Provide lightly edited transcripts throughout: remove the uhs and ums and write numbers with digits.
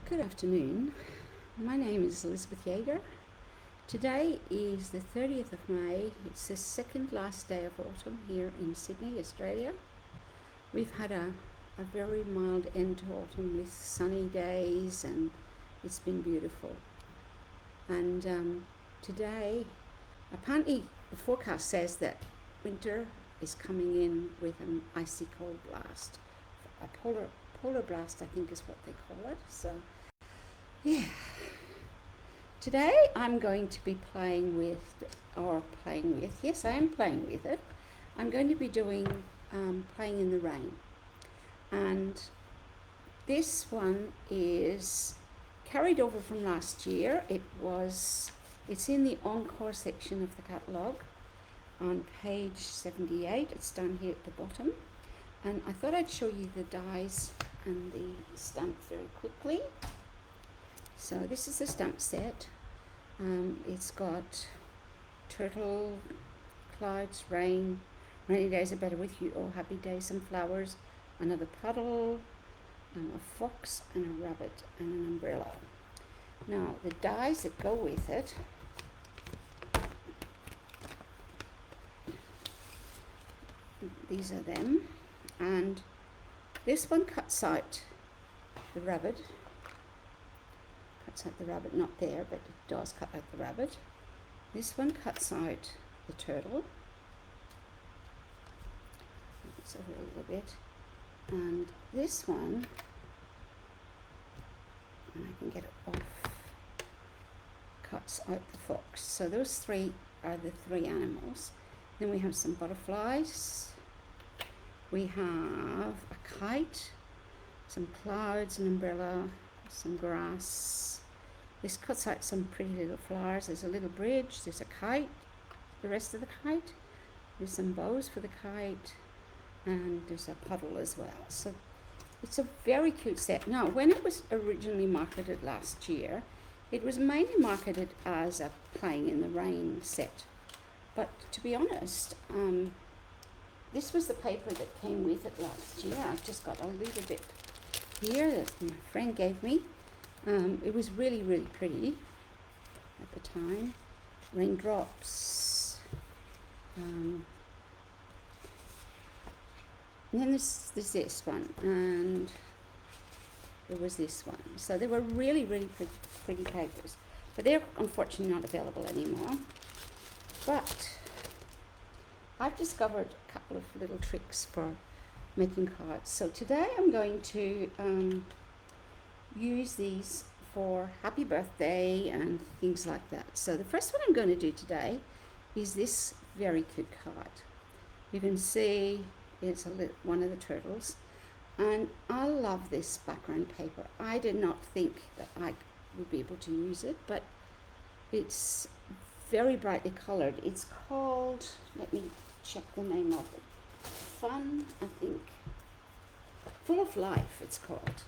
Good afternoon. My name is Elizabeth Yeager. Today is the 30th of May. It's the second last day of autumn here in Sydney, Australia. We've had a very mild end to autumn with sunny days and it's been beautiful. And today, apparently the forecast says that winter is coming in with an icy cold blast. A polar blast, I think is what they call it. So yeah. Today I'm going to be yes, I am playing with it. I'm going to be doing playing in the rain. And this one is carried over from last year. It's in the encore section of the catalogue on page 78. It's down here at the bottom. And I thought I'd show you the dies and the stamp very quickly. So this is the stamp set. It's got turtle, clouds, rain, rainy days are better with you, or happy days, some flowers, another puddle, a fox and a rabbit and an umbrella. Now the dies that go with it, these are them, and this one cuts out the rabbit. Cuts out the rabbit, not there, but it does cut out the rabbit. This one cuts out the turtle. It's over a little bit. And this one, and I can get it off, cuts out the fox. So those three are the three animals. Then we have some butterflies. We have a kite, some clouds, an umbrella, some grass. This cuts out some pretty little flowers. There's a little bridge, there's a kite, the rest of the kite. There's some bows for the kite, and there's a puddle as well. So it's a very cute set. Now, when it was originally marketed last year, it was mainly marketed as a playing in the rain set. But to be honest, this was the paper that came with it last year. I've just got a little bit here that my friend gave me. It was really, really pretty at the time. Raindrops. And then there's this one, and there was this one. So they were really, really pretty papers. But they're unfortunately not available anymore. But I've discovered a couple of little tricks for making cards. So today I'm going to use these for happy birthday and things like that. So the first one I'm going to do today is this very cute card. You can see it's one of the turtles, and I love this background paper. I did not think that I would be able to use it, but it's very brightly colored. It's called, let me check the name of it, Fun, I think, Full of Life it's called.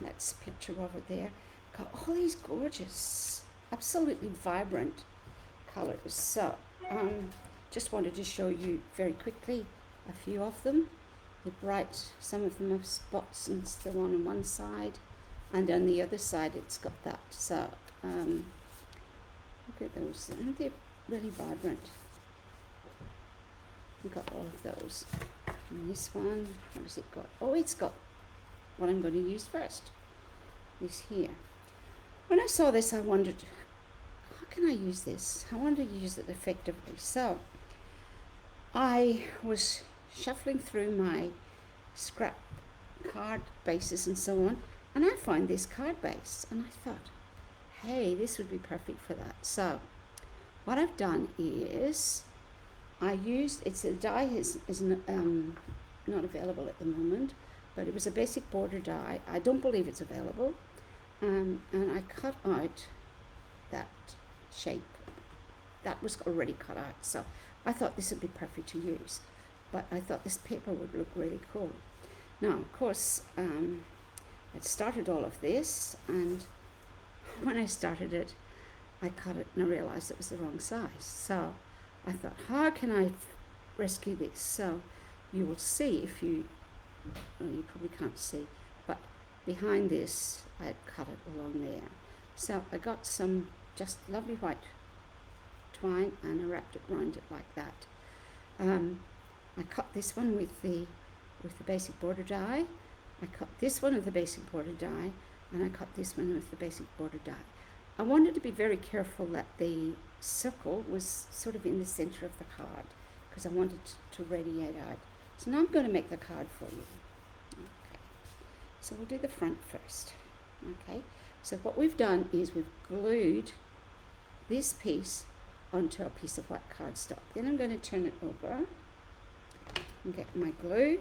That's a picture of it there. Got all these gorgeous, absolutely vibrant colors. So just wanted to show you very quickly a few of them. They're bright, some of them have spots and so on one side, and on the other side it's got that. So look at those, aren't they really vibrant? We've got all of those. And this one, what has it got? Oh, it's got what I'm going to use first, is here. When I saw this, I wondered, how can I use this? I want to use it effectively. So I was shuffling through my scrap card bases and so on, and I found this card base, and I thought, hey, this would be perfect for that. So what I've done is the die is not available at the moment, but it was a basic border die. I don't believe it's available. And I cut out that shape. That was already cut out. So I thought this would be perfect to use. But I thought this paper would look really cool. Now, of course, I started all of this, and when I started it, I cut it and I realized it was the wrong size. So I thought, how can I rescue this? So you will see if you, well, you probably can't see, but behind this, I'd cut it along there. So I got some just lovely white twine and I wrapped it around it like that. I cut this one with the basic border die. I cut this one with the basic border die, and I cut this one with the basic border die. I wanted to be very careful that the circle was sort of in the center of the card because I wanted to radiate out. So now I'm going to make the card for you. Okay. So we'll do the front first. Okay. So what we've done is we've glued this piece onto a piece of white cardstock. Then I'm going to turn it over and get my glue,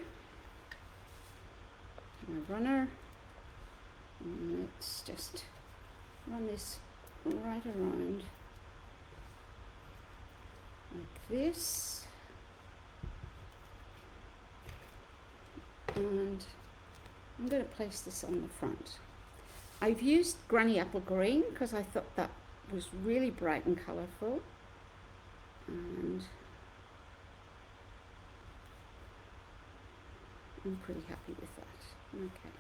my runner, and let's just run this right around like this, and I'm going to place this on the front. I've used Granny Apple Green because I thought that was really bright and colourful, and I'm pretty happy with that. Okay,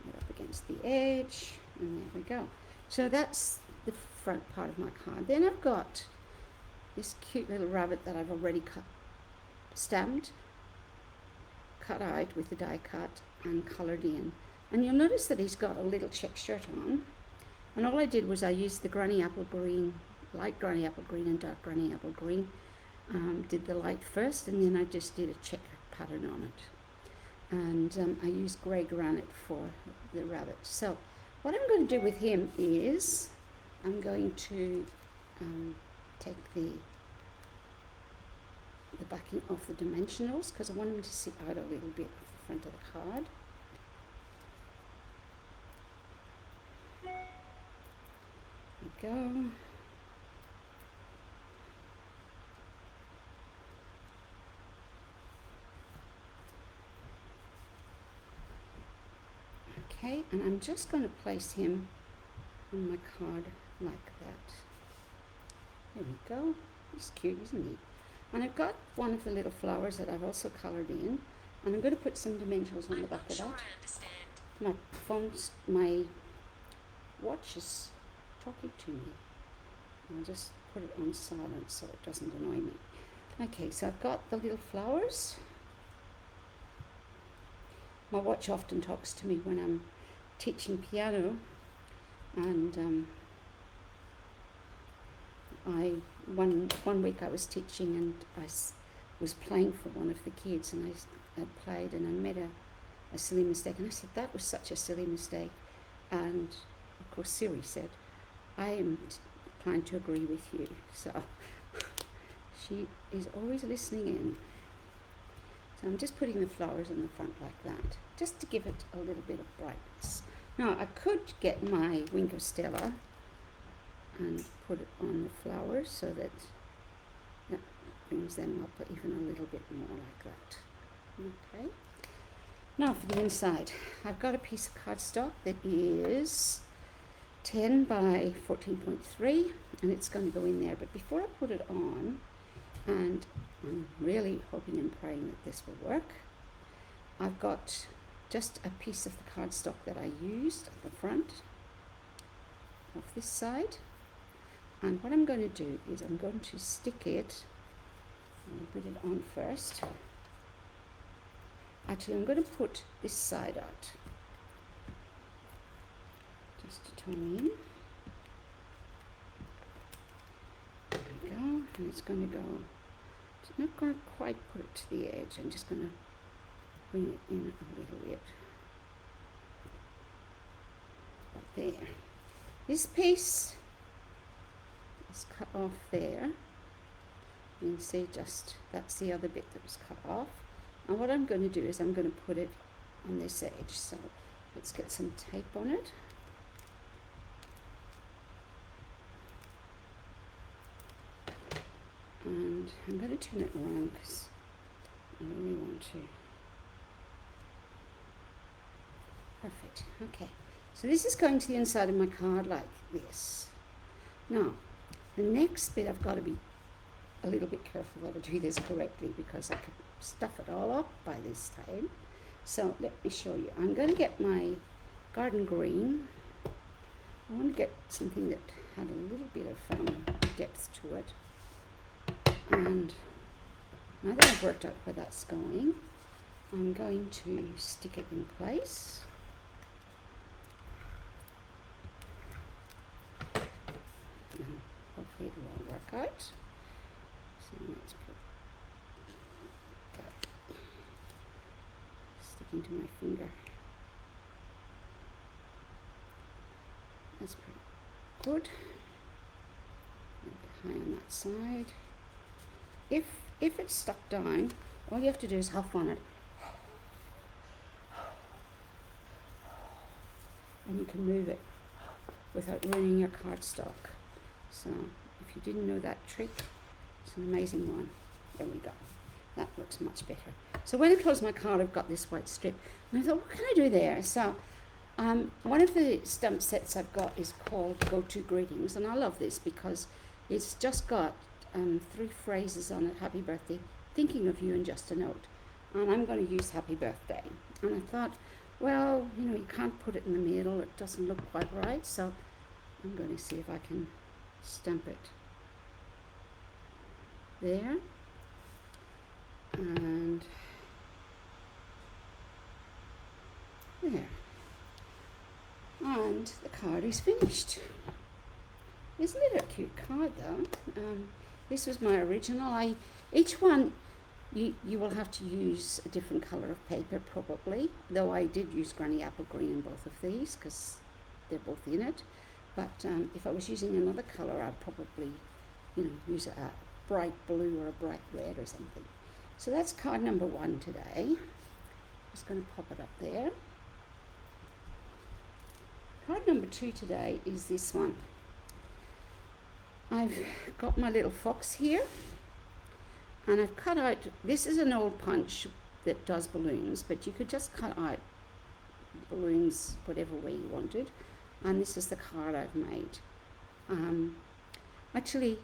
right up against the edge, and there we go. So that's the front part of my card. Then I've got this cute little rabbit that I've already stamped, cut out with the die cut and coloured in. And you'll notice that he's got a little check shirt on. And all I did was I used the Granny Apple Green, light Granny Apple Green and dark Granny Apple Green. Did the light first, and then I just did a check pattern on it. And I used grey granite for the rabbit. So what I'm going to do with him is I'm going to take the backing off the dimensionals because I want him to sit out a little bit off the front of the card. There we go. Okay, and I'm just going to place him on my card like that. There we go. He's cute, isn't he? And I've got one of the little flowers that I've also coloured in, and I'm going to put some dimensionals on the back of that. My my watch is talking to me. I'll just put it on silent so it doesn't annoy me. Okay, so I've got the little flowers. My watch often talks to me when I'm teaching piano, and one week I was teaching and I was playing for one of the kids, and I played and I made a silly mistake, and I said that was such a silly mistake, and of course Siri said I am trying to agree with you. So she is always listening in. So I'm just putting the flowers on the front like that, just to give it a little bit of brightness. Now I could get my Wink of Stella and put it on the flowers so that that brings them up even a little bit more like that. Okay. Now for the inside, I've got a piece of cardstock that is 10 by 14.3, and it's going to go in there. But before I put it on, and I'm really hoping and praying that this will work, I've got just a piece of the cardstock that I used at the front of this side, and what I'm going to do is I'm going to stick it, and put it on first. Actually, I'm going to put this side out just to tone in. There we go, and it's going to go. I'm not going to quite put it to the edge. I'm just going to bring it in a little bit. There. This piece is cut off there. You can see just that's the other bit that was cut off. And what I'm going to do is I'm going to put it on this edge. So let's get some tape on it. And I'm going to turn it around because I really want to. Perfect. Okay. So this is going to the inside of my card like this. Now, the next bit I've got to be a little bit careful that I do this correctly because I could stuff it all up by this time. So let me show you. I'm going to get my garden green. I want to get something that had a little bit of depth to it. And now that I've worked out where that's going, I'm going to stick it in place. And hopefully it will work out. So let's put that sticking to my finger. That's pretty good. A bit high on that side. If it's stuck down, all you have to do is huff on it, and you can move it without ruining your cardstock. So if you didn't know that trick, it's an amazing one. There we go. That looks much better. So when I close my card, I've got this white strip, and I thought, what can I do there? So one of the stamp sets I've got is called Go To Greetings, and I love this because it's just got 3 phrases on it: happy birthday, thinking of you, and just a note. And I'm going to use happy birthday. And I thought, well, you know, you can't put it in the middle, it doesn't look quite right, so I'm going to see if I can stamp it there. And there. And the card is finished. Isn't it a cute card though? This was my original. Each one you will have to use a different colour of paper probably, though I did use Granny Apple Green in both of these because they're both in it. But if I was using another colour, I'd probably, you know, use a bright blue or a bright red or something. So that's card number 1 today. Just going to pop it up there. Card number 2 today is this one. I've got my little fox here, and I've cut out, this is an old punch that does balloons, but you could just cut out balloons whatever way you wanted, and this is the card I've made. Actually,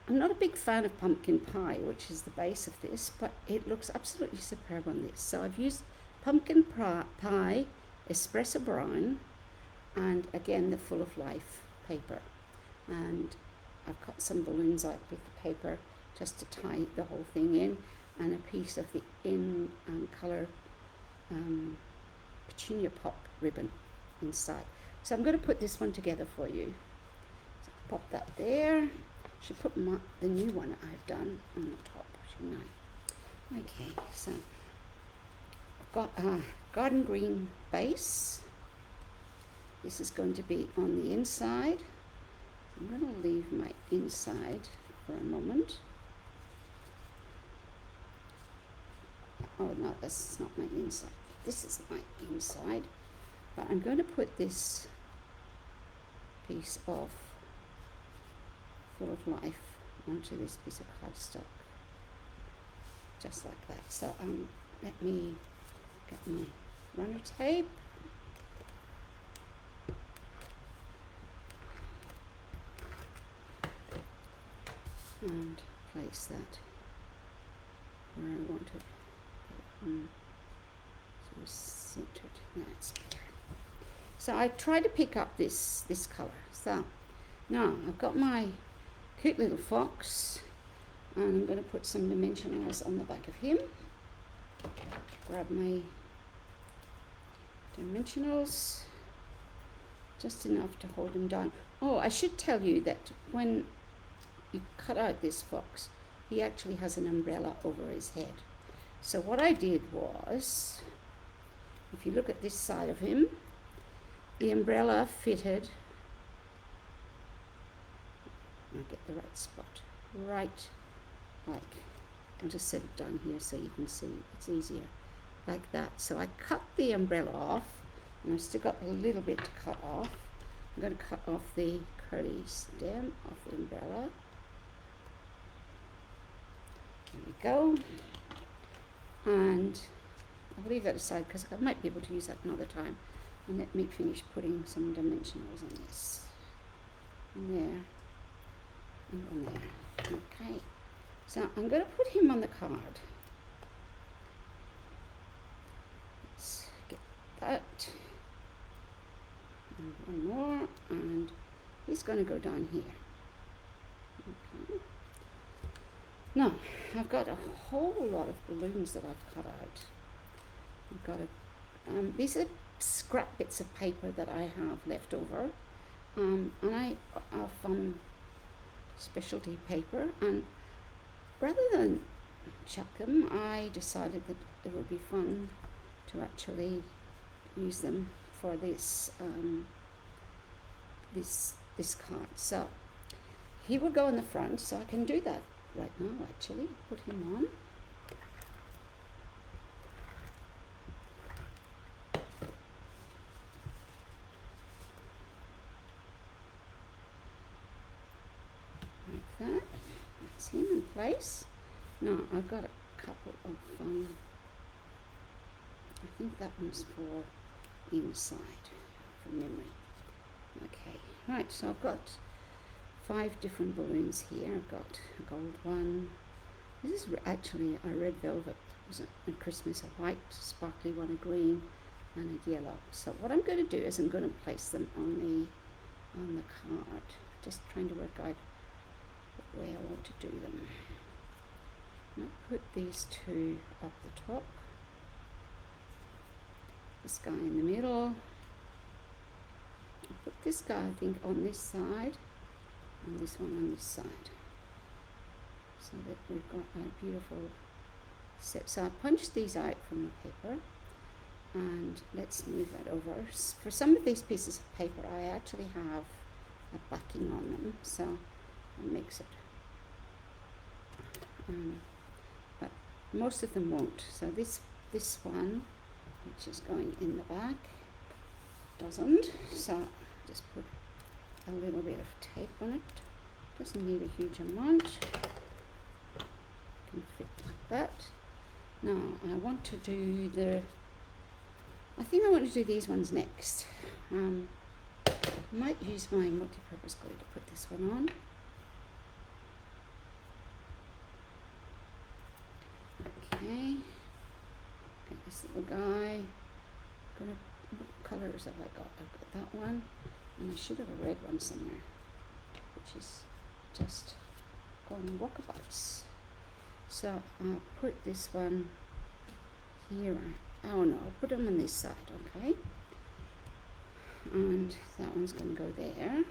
I'm not a big fan of pumpkin pie, which is the base of this, but it looks absolutely superb on this. So I've used pumpkin pie, espresso brown, and again the Full of Life paper. And I've cut some balloons out with the paper just to tie the whole thing in, and a piece of the colour petunia pop ribbon inside. So I'm going to put this one together for you. So pop that there. Should put the new one I've done on the top, shouldn't I? Okay, so I've got a garden green base. This is going to be on the inside. I'm going to leave my inside for a moment. Oh no, this is not my inside. This is my inside. But I'm going to put this piece of Full of Life onto this piece of cardstock. Just like that. So let me get my runner tape. And place that where I want it. So centered. That's better. So I tried to pick up this colour. So now I've got my cute little fox, and I'm going to put some dimensionals on the back of him. Grab my dimensionals, just enough to hold him down. Oh, I should tell you that when you cut out this fox, he actually has an umbrella over his head. So what I did was, if you look at this side of him, the umbrella fitted, I'll get the right spot, right, like, I'll just set it down here so you can see, it's easier, like that. So I cut the umbrella off, and I've still got a little bit to cut off. I'm going to cut off the curly stem of the umbrella. There we go. And I'll leave that aside because I might be able to use that another time. And let me finish putting some dimensionals on this. And there. And on there. Okay. So I'm going to put him on the card. Let's get that. And one more, and he's going to go down here. Okay. Now, I've got a whole lot of balloons that I've cut out. I've got these are scrap bits of paper that I have left over, and I have specialty paper, and rather than chuck them, I decided that it would be fun to actually use them for this this card. So he will go in the front, so I can do that right now actually. Put him on. Like that. That's him in place. Now I've got a couple of I think that one's for inside from memory. Okay, right, so I've got 5 different balloons here. I've got a gold one. This is actually a red velvet. It was at Christmas, a white sparkly one, a green and a yellow. So what I'm going to do is I'm going to place them on the card. Just trying to work out what way I want to do them. I'll put these 2 up the top. This guy in the middle. I'll put this guy, I think, on this side, and this one on this side, so that we've got a beautiful set. So I punched these out from the paper, and let's move that over. For some of these pieces of paper, I actually have a backing on them, so it makes it. But most of them won't. So this one, which is going in the back, doesn't. So just put a little bit of tape on it. Doesn't need a huge amount. Can fit like that. Now I want to do I think I want to do these ones next. I might use my multi-purpose glue to put this one on. Okay. Got this little guy. What colours have I got? I've got that one, and I should have a red one somewhere, which is just going walkabouts. So I'll put this one here. Oh no, I'll put them on this side, okay? And that one's going to go there.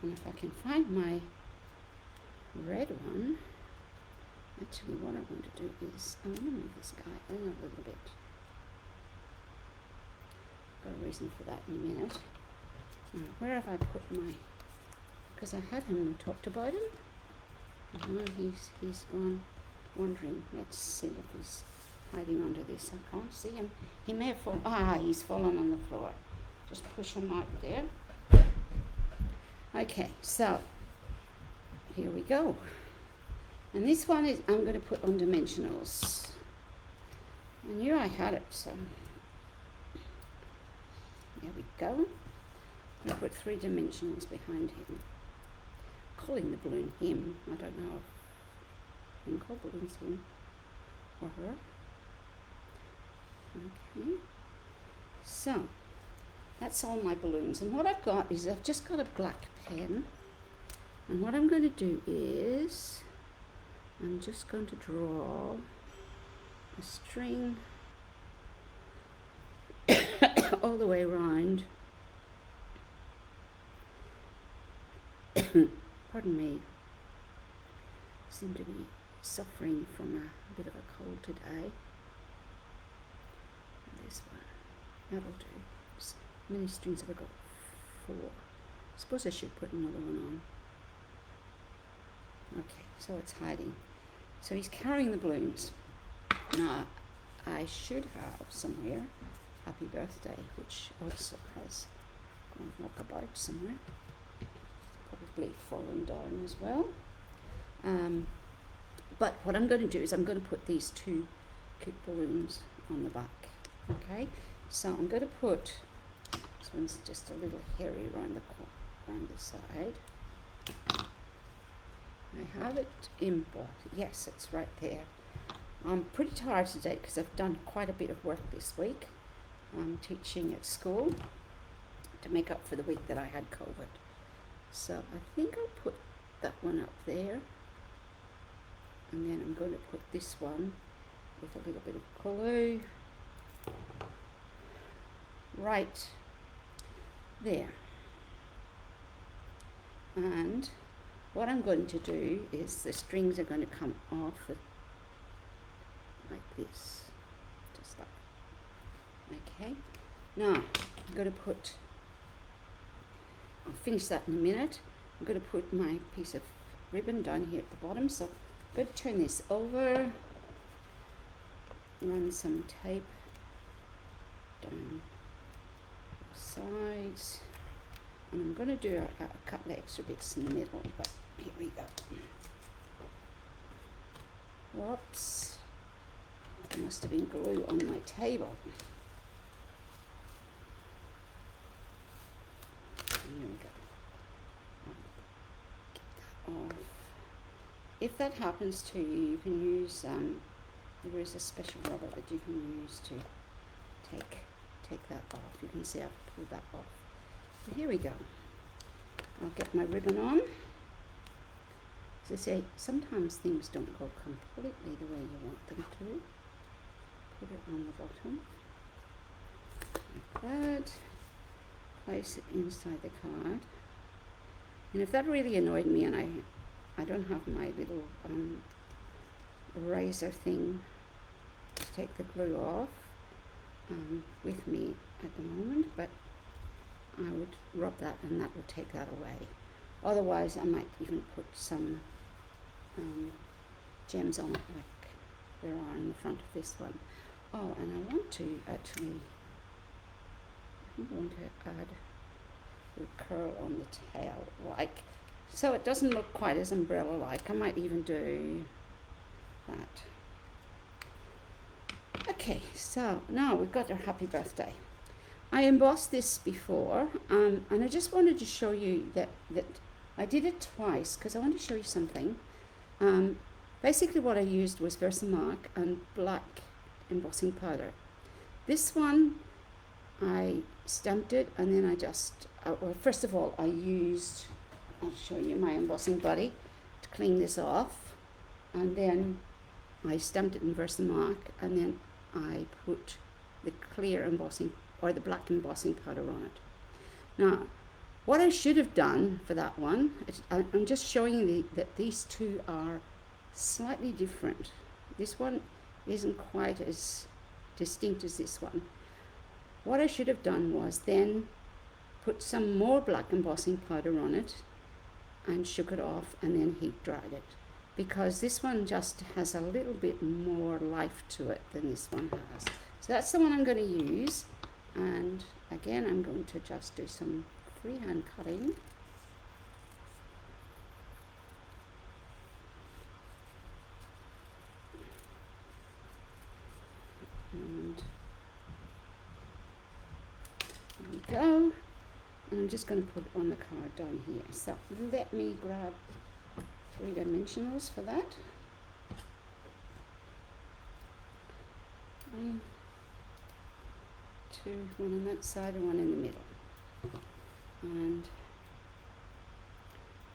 And if I can find my red one, actually what I want to do is, I want to move this guy in a little bit. Got a reason for that in a minute. Now, where have I put my, because I had him and talked about him. He's gone wandering. Let's see if he's hiding under this. I can't see him. He may have fallen. He's fallen on the floor. Just push him out there. Okay, so here we go. And this one is, I'm going to put on dimensionals. I knew I had it, so there we go. I'm going to put 3 dimensionals behind him. Calling the balloon him. I don't know if I can call balloons him or her. Okay. So that's all my balloons. And what I've got is I've just got a black pen. And what I'm going to do is I'm just going to draw a string all the way around. Pardon me. Seem to be suffering from a bit of a cold today. This one. That'll do. How many strings have I got? 4. I suppose I should put another one on. Okay, so it's hiding. So he's carrying the balloons. Now, I should have somewhere Happy Birthday, which also has gone walkabout somewhere. Probably fallen down as well. But what I'm going to do is I'm going to put these 2 cute balloons on the back. Okay, so I'm going to put, this one's just a little hairy around the side. I have it in black. Yes, it's right there. I'm pretty tired today because I've done quite a bit of work this week. I'm teaching at school, to make up for the week that I had COVID. So I think I'll put that one up there, and then I'm going to put this one with a little bit of glue right there. And what I'm going to do is the strings are going to come off like this, just like, okay. Now I'm going to put, I'll finish that in a minute. I'm going to put my piece of ribbon down here at the bottom. So I'm going to turn this over, run some tape down the sides, and I'm going to do a couple of extra bits in the middle, but here we go. Whoops, there must have been glue on my table. Here we go. Get that off. If that happens to you, you can use, there is a special rubber that you can use to take that off. You can see I've pulled that off. But here we go. I'll get my ribbon on. As I say, sometimes things don't go completely the way you want them to. Put it on the bottom, like that. Place it inside the card. And if that really annoyed me and I don't have my little eraser thing to take the glue off with me at the moment, but I would rub that and that would take that away. Otherwise, I might even put some gems on it like there are in the front of this one. Oh, and I want to actually, I'm going to add a curl on the tail, like, so it doesn't look quite as umbrella-like. I might even do that. Okay, so now we've got our happy birthday. I embossed this before, and I just wanted to show you that I did it twice because I want to show you something. Basically what I used was Versamark and black embossing powder. This one I stamped it, and then I just, well, first of all I used, I'll show you my embossing buddy to clean this off, and then I stamped it in Versamark, and then I put the clear embossing or the black embossing powder on it. Now, what I should have done for that one, I'm just showing you that these two are slightly different. This one isn't quite as distinct as this one. What I should have done was then put some more black embossing powder on it and shook it off and then heat dried it, because this one just has a little bit more life to it than this one has. So that's the one I'm going to use, and again I'm going to just do some freehand cutting. And there we go. And I'm just going to put it on the card down here. So let me grab 3 dimensionals for that. 1, 2, one on that side and one in the middle. And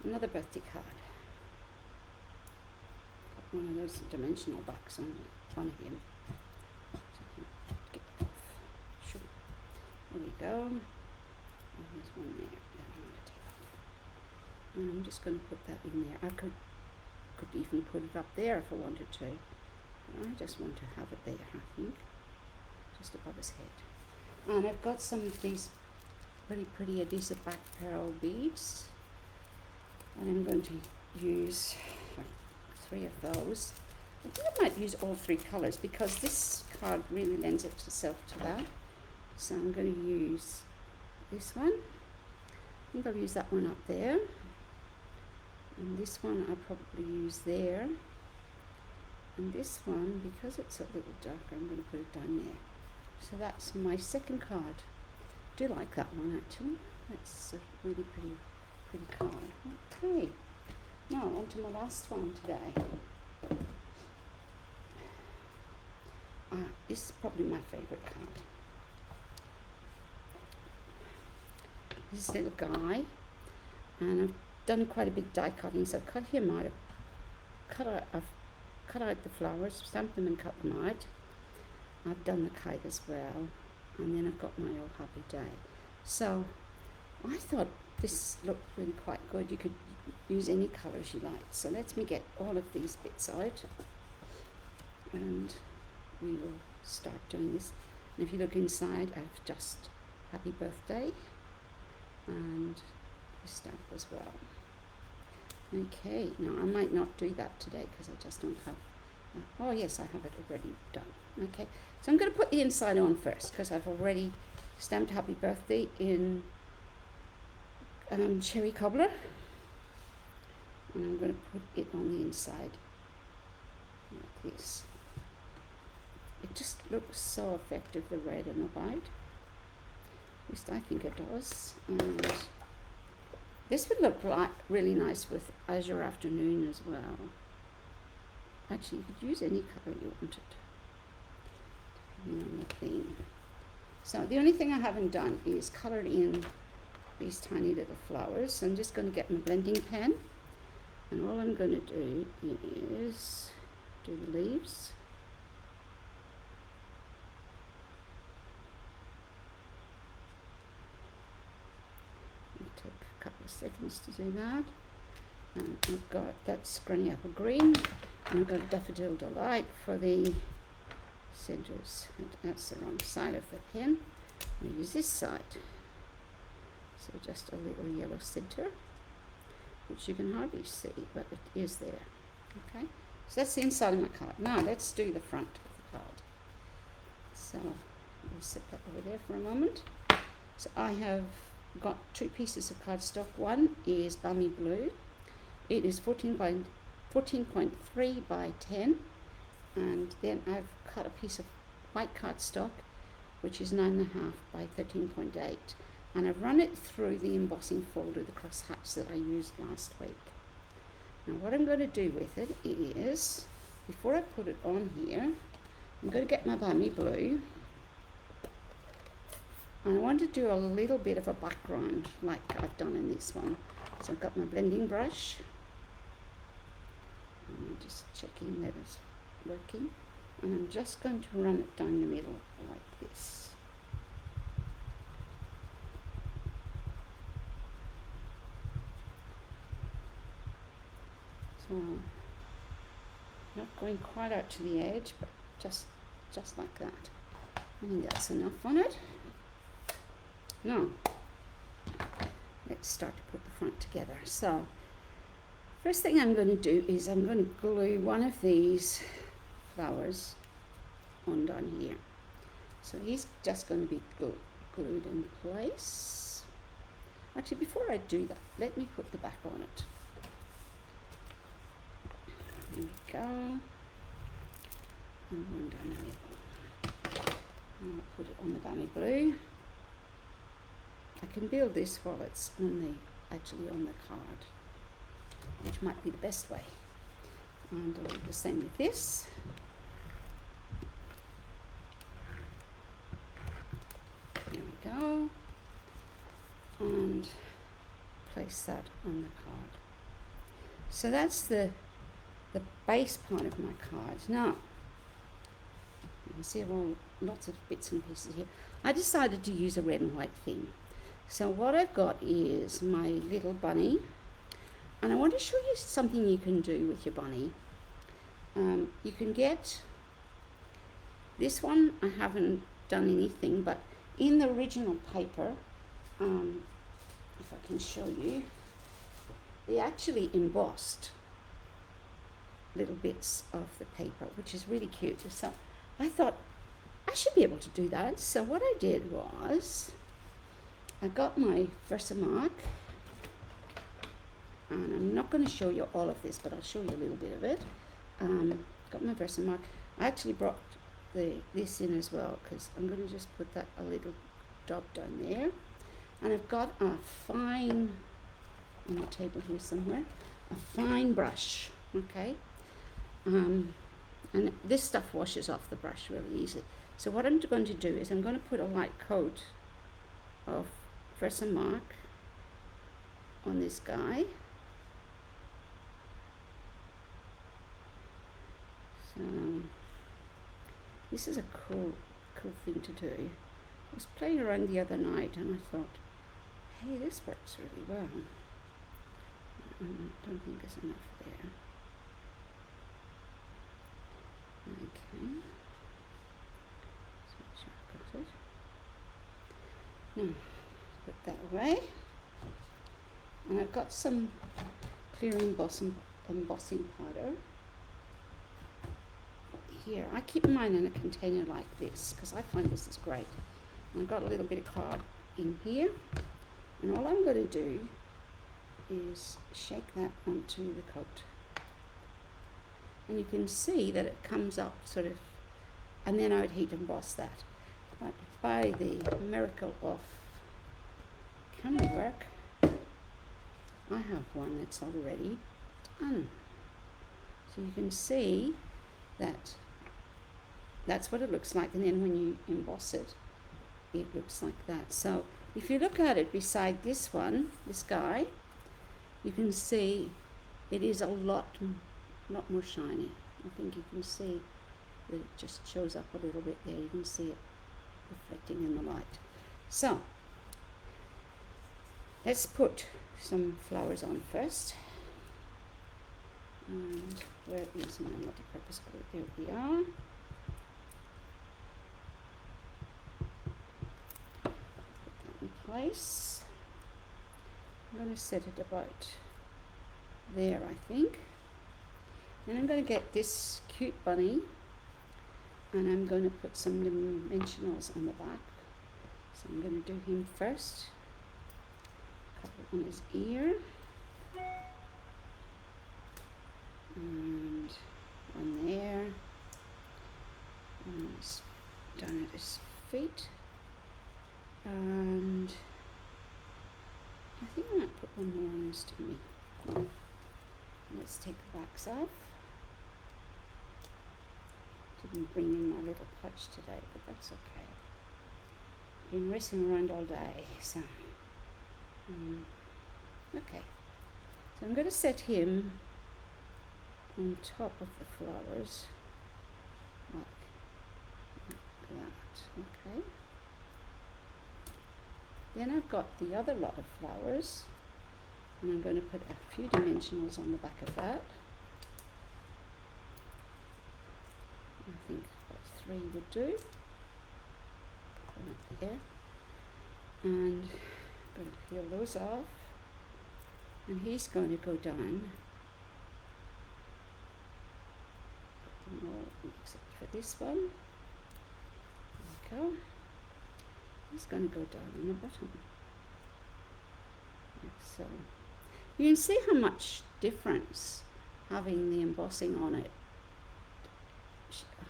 another birthday card. Got one of those dimensional backs on him. So get it off. Sure. There we go. And there's one there that I'm going to take off. And I'm just going to put that in there. I could even put it up there if I wanted to. But I just want to have it there, I think. Just above his head. And I've got some of these really pretty adhesive back pearl beads, and I'm going to use 3 of those. I think I might use all 3 colors because this card really lends itself to that. So I'm going to use this one. I think I'll use that one up there, and this one I'll probably use there, and this one, because it's a little darker, I'm going to put it down there. So that's my second card. I do like that one actually. That's a really pretty card. Okay, now on to my last one today. This is probably my favorite card. this little guy, and I've done quite a big die cutting, so I've cut him out. I've cut out the flowers, stamped them and cut them out. I've done the kite as well, and then I've got my Oh Happy Day. So I thought this looked really quite good. You could use any colours you like. So let me get all of these bits out, and we will start doing this. And if you look inside, I've just Happy Birthday and the stamp as well. Okay, now I might not do that today because I just don't have, oh yes, I have it already done. Okay, so I'm going to put the inside on first because I've already stamped Happy Birthday in cherry cobbler, and I'm going to put it on the inside like this. It just looks so effective, the red and the white. At least I think it does. And this would look like really nice with Azure Afternoon as well. Actually, you could use any colour you wanted, depending on the theme. So the only thing I haven't done is coloured in these tiny little flowers. So I'm just going to get my blending pen, and all I'm going to do is do the leaves. Take a couple of seconds to do that. And I've got that Scrunny Apple Green, and I've got Daffodil Delight for the centres. That's the wrong side of the pen. I'll use this side. So just a little yellow centre, which you can hardly see, but it is there. Okay, so that's the inside of my card. Now let's do the front of the card. So we'll set that over there for a moment. So I have got two pieces of cardstock. One is Balmy Blue. It is 14.3 by 10, and then I've cut a piece of white cardstock, which is 9.5 by 13.8, and I've run it through the embossing folder, the crosshatch that I used last week. Now what I'm going to do with it is, before I put it on here, I'm going to get my Balmy Blue, and I want to do a little bit of a background like I've done in this one. So I've got my blending brush, and I'm just checking that it's working, and I'm just going to run it down the middle like this. So not going quite out to the edge, but just like that. I think that's enough on it. Now let's start to put the front together. So first thing I'm going to do is I'm going to glue one of these flowers on down here. So he's just going to be glued in place. Actually, before I do that, let me put the back on it. There we go. And one down the middle. And I'll put it on the Balmy Blue. I can build this while it's on actually on the card, which might be the best way. And I'll do the same with this. There we go. And place that on the card. So that's the base part of my card. Now, you can see lots of bits and pieces here. I decided to use a red and white theme. So what I've got is my little bunny, and I want to show you something you can do with your bunny. You can get this one. I haven't done anything, but in the original paper, if I can show you, they actually embossed little bits of the paper, which is really cute. So I thought I should be able to do that. So what I did was I got my Versamark, and I'm not going to show you all of this, but I'll show you a little bit of it. Got my Versamark. I actually brought this in as well, because I'm going to just put that a little dot down there. And I've got a fine, on the table here somewhere, a fine brush, okay? And this stuff washes off the brush really easily. So what I'm going to do is I'm going to put a light coat of press a mark on this guy. So this is a cool thing to do. I was playing around the other night and I thought, hey, this works really well. I don't think there's enough there. Okay. So make sure I've got it. Now, put that away. And I've got some clear embossing powder here. I keep mine in a container like this because I find this is great. And I've got a little bit of card in here. And all I'm going to do is shake that onto the coat. And you can see that it comes up sort of, and then I would heat emboss that. But by the miracle of camera work, I have one that's already done. So you can see that that's what it looks like, and then when you emboss it, it looks like that. So if you look at it beside this one, this guy, you can see it is a lot more shiny. I think you can see that it just shows up a little bit there. You can see it reflecting in the light. So let's put some flowers on first. And where is my multi-purpose glue? There we are. Put that in place. I'm going to set it about there, I think. And I'm going to get this cute bunny and I'm going to put some dimensionals on the back. So I'm going to do him first. A couple on his ear. And one there. And it's down at his feet. And I think I might put one more on his tummy. Let's take the backs off. Didn't bring in my little pouch today, but that's okay. Been racing around all day, so okay. So I'm going to set him on top of the flowers, like that. Okay. Then I've got the other lot of flowers, and I'm going to put a few dimensionals on the back of that. I think about 3 would do. Put them up there. And I'm going to peel those off. And he's going to go down. Put them all except for this one. There we go. He's going to go down on the bottom. Like so. You can see how much difference having the embossing on it,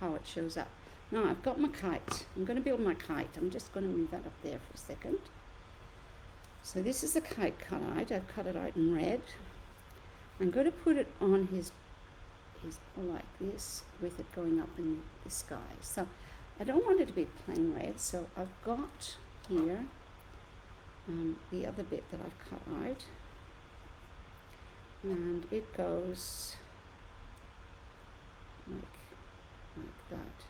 how it shows up. Now I've got my kite. I'm going to build my kite. I'm just going to move that up there for a second. So this is the kite cut out. I've cut it out in red. I'm going to put it on his like this, with it going up in the sky. So I don't want it to be plain red, so I've got here the other bit that I've cut out, and it goes like that.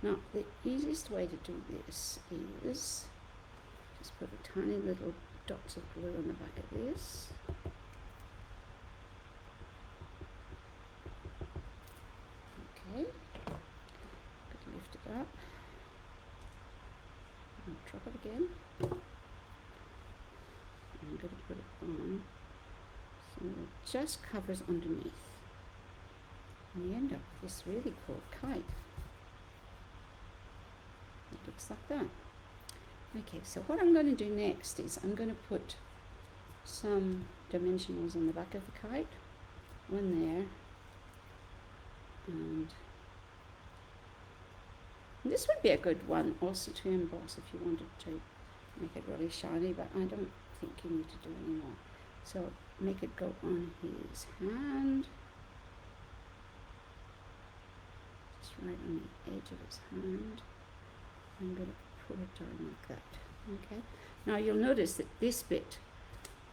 Now the easiest way to do this is just put a tiny little dots of glue on the back of this. Okay, lift it up and drop it again. I'm going to put it on so it just covers underneath, and you end up with this really cool kite. It looks like that. Okay, so what I'm going to do next is I'm going to put some dimensionals on the back of the kite, one there, and this would be a good one also to emboss if you wanted to make it really shiny, but I don't think you need to do any more. So make it go on his hand, just right on the edge of his hand. I'm going to put it down like that. Okay. Now you'll notice that this bit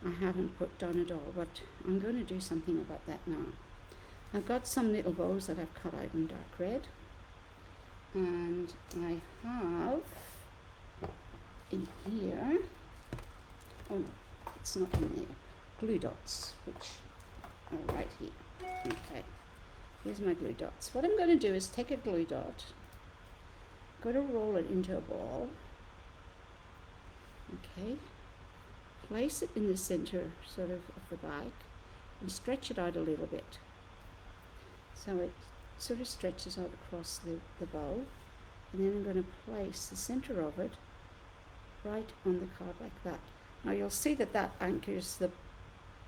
I haven't put down at all, but I'm going to do something about that now. I've got some little bows that I've cut out in dark red, and I have in here, oh no, it's not in there, glue dots, which are right here. Okay, here's my glue dots. What I'm going to do is take a glue dot, I'm going to roll it into a ball, okay, place it in the center sort of the bag and stretch it out a little bit. So it sort of stretches out across the bow, and then I'm going to place the center of it right on the card like that. Now you'll see that that anchors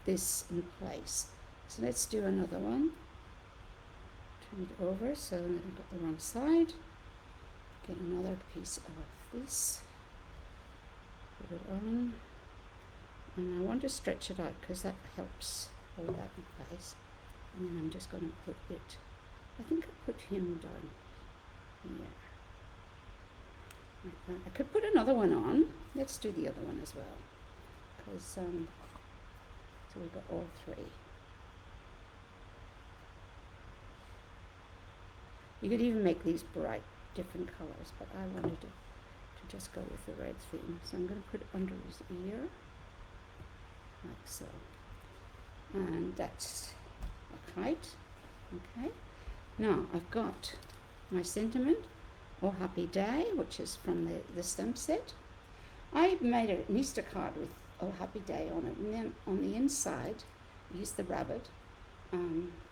this in place. So let's do another one. Turn it over so that I've got the wrong side. Get another piece of this. Put it on. And I want to stretch it out because that helps hold that in place. And then I'm just going to put it, I think I put him down here. Like that. I could put another one on. Let's do the other one as well. Because, so we've got all three. You could even make these bright, different colors, but I wanted to just go with the red theme. So I'm going to put it under his ear, like so. And that's a kite. Okay. Now I've got my sentiment, Oh Happy Day, which is from the stamp set. I made an Easter card with Oh Happy Day on it, and then on the inside I used the rabbit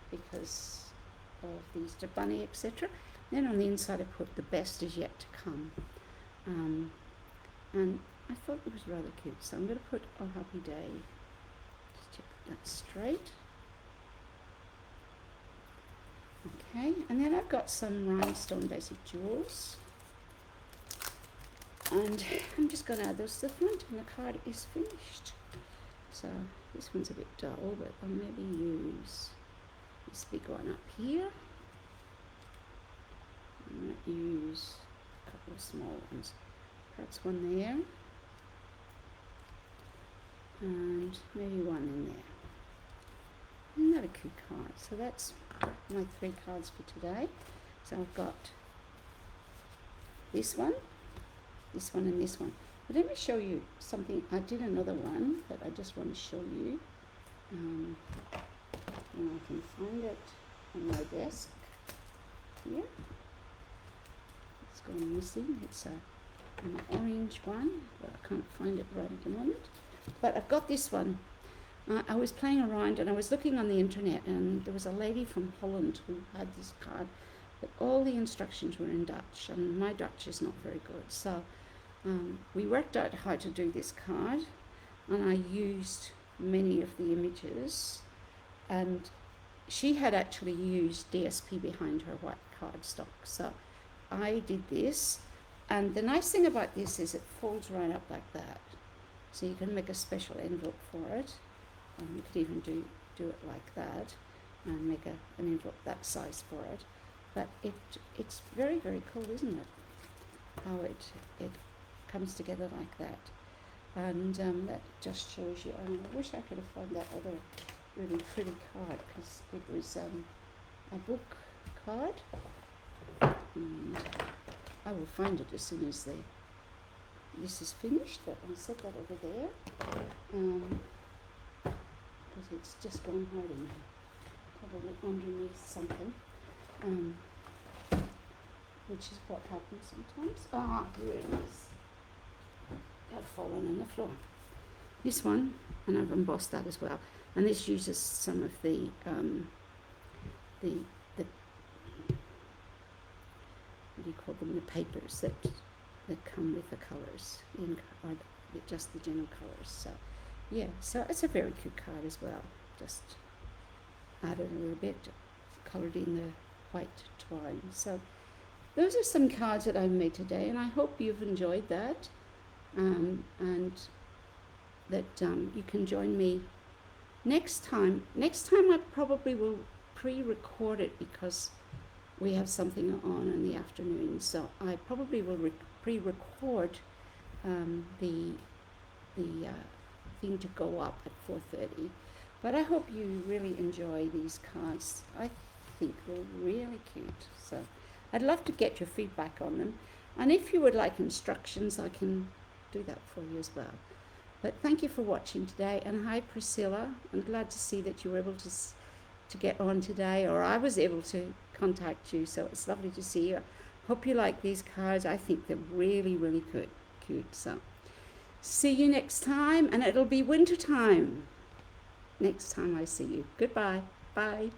because of the Easter bunny, etc. Then on the inside I put the best is yet to come, and I thought it was rather cute, so I'm going to put Oh Happy Day, just check that straight. Okay, and then I've got some rhinestone basic jewels, and I'm just going to add those to the front, and the card is finished. So this one's a bit dull, but I'll maybe use this big one up here. I might use a couple of small ones. Perhaps one there, and maybe one in there. Isn't that a cute card? So that's my 3 cards for today. So I've got this one, and this one. But let me show you something. I did another one that I just want to show you. And I can find it on my desk here. It's gone missing. It's an orange one, but I can't find it right at the moment. But I've got this one. I was playing around and I was looking on the internet, and there was a lady from Holland who had this card, but all the instructions were in Dutch, and my Dutch is not very good. So we worked out how to do this card, and I used many of the images, and she had actually used DSP behind her white cardstock. So I did this, and the nice thing about this is it folds right up like that. So you can make a special envelope for it. You could even do it like that and make an envelope that size for it. But it's very, very cool, isn't it? How it comes together like that. And that just shows you. I wish I could have found that other really pretty card, because it was a book card. And I will find it as soon as this is finished, but I'll set that over there. Because it's just gone hiding, probably underneath something, which is what happens sometimes. Ah, here it is. Got fallen on the floor. This one, and I've embossed that as well. And this uses some of the what do you call them? The papers that come with the colours, or just the general colours. So. Yeah, so it's a very cute card as well. Just added a little bit, coloured in the white twine. So those are some cards that I've made today, and I hope you've enjoyed that, and that you can join me next time. Next time I probably will pre-record it because we have something on in the afternoon. So I probably will pre-record the thing to go up at 4:30. But I hope you really enjoy these cards. I think they're really cute. So I'd love to get your feedback on them. And if you would like instructions, I can do that for you as well. But thank you for watching today. And hi, Priscilla. I'm glad to see that you were able to get on today, or I was able to contact you. So it's lovely to see you. Hope you like these cards. I think they're really, really cute. So see you next time, and it'll be winter time next time I see you. Goodbye. Bye.